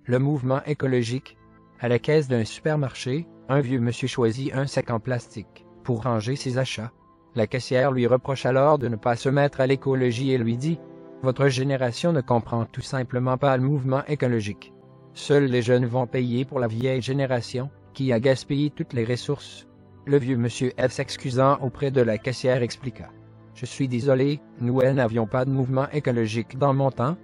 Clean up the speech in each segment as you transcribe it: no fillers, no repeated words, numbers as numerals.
Le mouvement écologique. À la caisse d'un supermarché, un vieux monsieur choisit un sac en plastique pour ranger ses achats. La caissière lui reproche alors de ne pas se mettre à l'écologie et lui dit « Votre génération ne comprend tout simplement pas le mouvement écologique. Seuls les jeunes vont payer pour la vieille génération, qui a gaspillé toutes les ressources. » Le vieux monsieur, s'excusant auprès de la caissière, expliqua « Je suis désolé, nous n'avions pas de mouvement écologique dans mon temps. »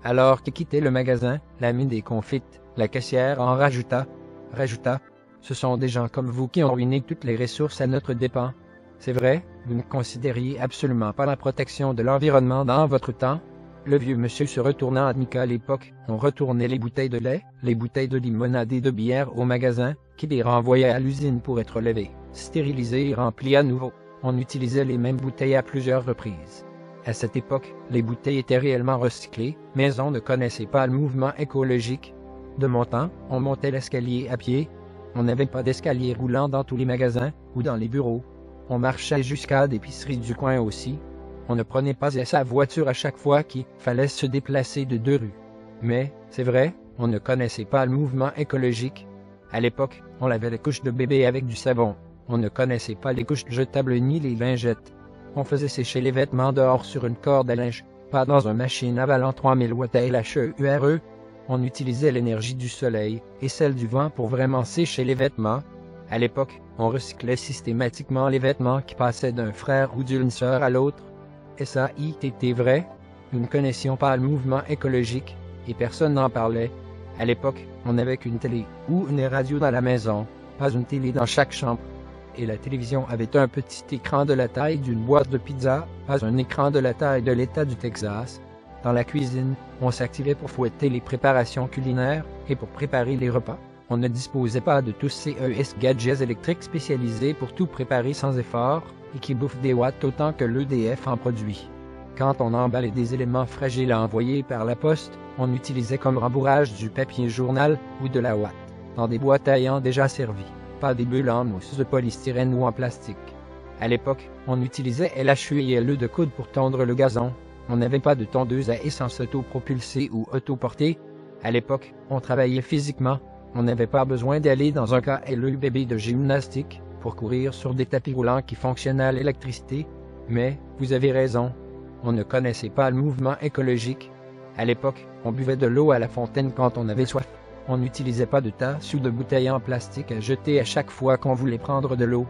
Alors qu'il quittait le magasin, la mine déconfite, la caissière en rajouta « Ce sont des gens comme vous qui ont ruiné toutes les ressources à notre dépens. C'est vrai, vous ne considériez absolument pas la protection de l'environnement dans votre temps. » Le vieux monsieur se retourna admit qu'à l'époque, on retournait les bouteilles de lait, les bouteilles de limonade et de bière au magasin, qui les renvoyait à l'usine pour être levées, stérilisées et remplies à nouveau. On utilisait les mêmes bouteilles à plusieurs reprises. À cette époque, les bouteilles étaient réellement recyclées, mais on ne connaissait pas le mouvement écologique. De mon temps, on montait l'escalier à pied. On n'avait pas d'escalier roulant dans tous les magasins, ou dans les bureaux. On marchait jusqu'à l'épicerie du coin aussi. On ne prenait pas sa voiture à chaque fois qu'il fallait se déplacer de 2 rues. Mais, c'est vrai, on ne connaissait pas le mouvement écologique. À l'époque, on lavait les couches de bébé avec du savon. On ne connaissait pas les couches jetables ni les lingettes. On faisait sécher les vêtements dehors sur une corde à linge, pas dans une machine avalant 3000 watts LHEURE. On utilisait l'énergie du soleil et celle du vent pour vraiment sécher les vêtements. À l'époque, on recyclait systématiquement les vêtements qui passaient d'un frère ou d'une sœur à l'autre. Et ça y était vrai. Nous ne connaissions pas le mouvement écologique, et personne n'en parlait. À l'époque, on n'avait qu'une télé ou une radio dans la maison, pas une télé dans chaque chambre. Et la télévision avait un petit écran de la taille d'une boîte de pizza, pas un écran de la taille de l'État du Texas. Dans la cuisine, on s'activait pour fouetter les préparations culinaires et pour préparer les repas. On ne disposait pas de tous ces gadgets électriques spécialisés pour tout préparer sans effort et qui bouffent des watts autant que l'EDF en produit. Quand on emballait des éléments fragiles à envoyer par la poste, on utilisait comme rembourrage du papier journal ou de la ouate, dans des boîtes ayant déjà servi, pas des bulles en mousse de polystyrène ou en plastique. À l'époque, on utilisait LHUILE de coude pour tondre le gazon. On n'avait pas de tondeuse à essence autopropulsée ou autoportée. À l'époque, on travaillait physiquement. On n'avait pas besoin d'aller dans un KLEBB de gymnastique pour courir sur des tapis roulants qui fonctionnaient à l'électricité. Mais, vous avez raison, on ne connaissait pas le mouvement écologique. À l'époque, on buvait de l'eau à la fontaine quand on avait soif. On n'utilisait pas de tasses ou de bouteilles en plastique à jeter à chaque fois qu'on voulait prendre de l'eau.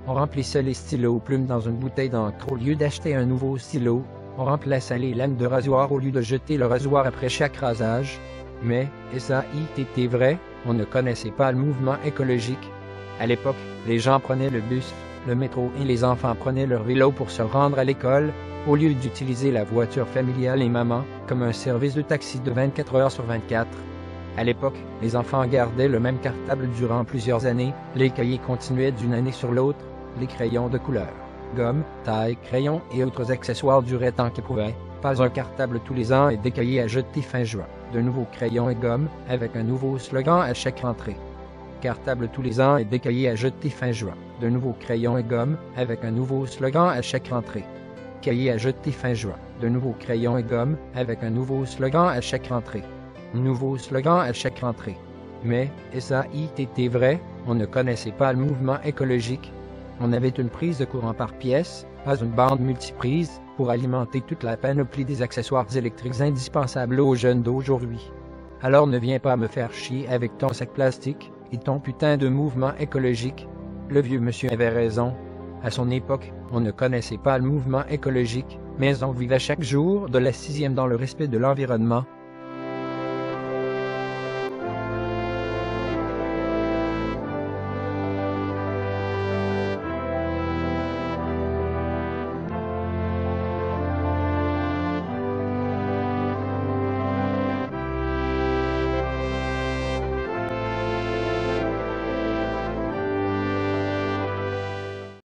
On remplissait les stylos plumes dans une bouteille d'encre au lieu d'acheter un nouveau stylo. On remplaçait les lames de rasoir au lieu de jeter le rasoir après chaque rasage. Mais, et ça y était vrai, on ne connaissait pas le mouvement écologique. À l'époque, les gens prenaient le bus, le métro et les enfants prenaient leur vélo pour se rendre à l'école, au lieu d'utiliser la voiture familiale et maman comme un service de taxi de 24 heures sur 24. À l'époque, les enfants gardaient le même cartable durant plusieurs années, les cahiers continuaient d'une année sur l'autre, les crayons de couleur, gomme, taille, crayons et autres accessoires duraient tant qu'ils pouvaient. Pas un cartable tous les ans et des cahiers à jeter fin juin. De nouveaux crayons et gommes, avec un nouveau slogan à chaque rentrée. Cartable tous les ans et des cahiers à jeter fin juin. De nouveaux crayons et gommes, avec un nouveau slogan à chaque rentrée. Cahiers à jeter fin juin. De nouveaux crayons et gommes, avec un nouveau slogan à chaque rentrée. Nouveau slogan à chaque rentrée. Mais, et ça y était vrai, on ne connaissait pas le mouvement écologique. On avait une prise de courant par pièce, pas une bande multiprise, pour alimenter toute la panoplie des accessoires électriques indispensables aux jeunes d'aujourd'hui. Alors ne viens pas me faire chier avec ton sac plastique et ton putain de mouvement écologique. Le vieux monsieur avait raison. À son époque, on ne connaissait pas le mouvement écologique, mais on vivait chaque jour de la 6e dans le respect de l'environnement.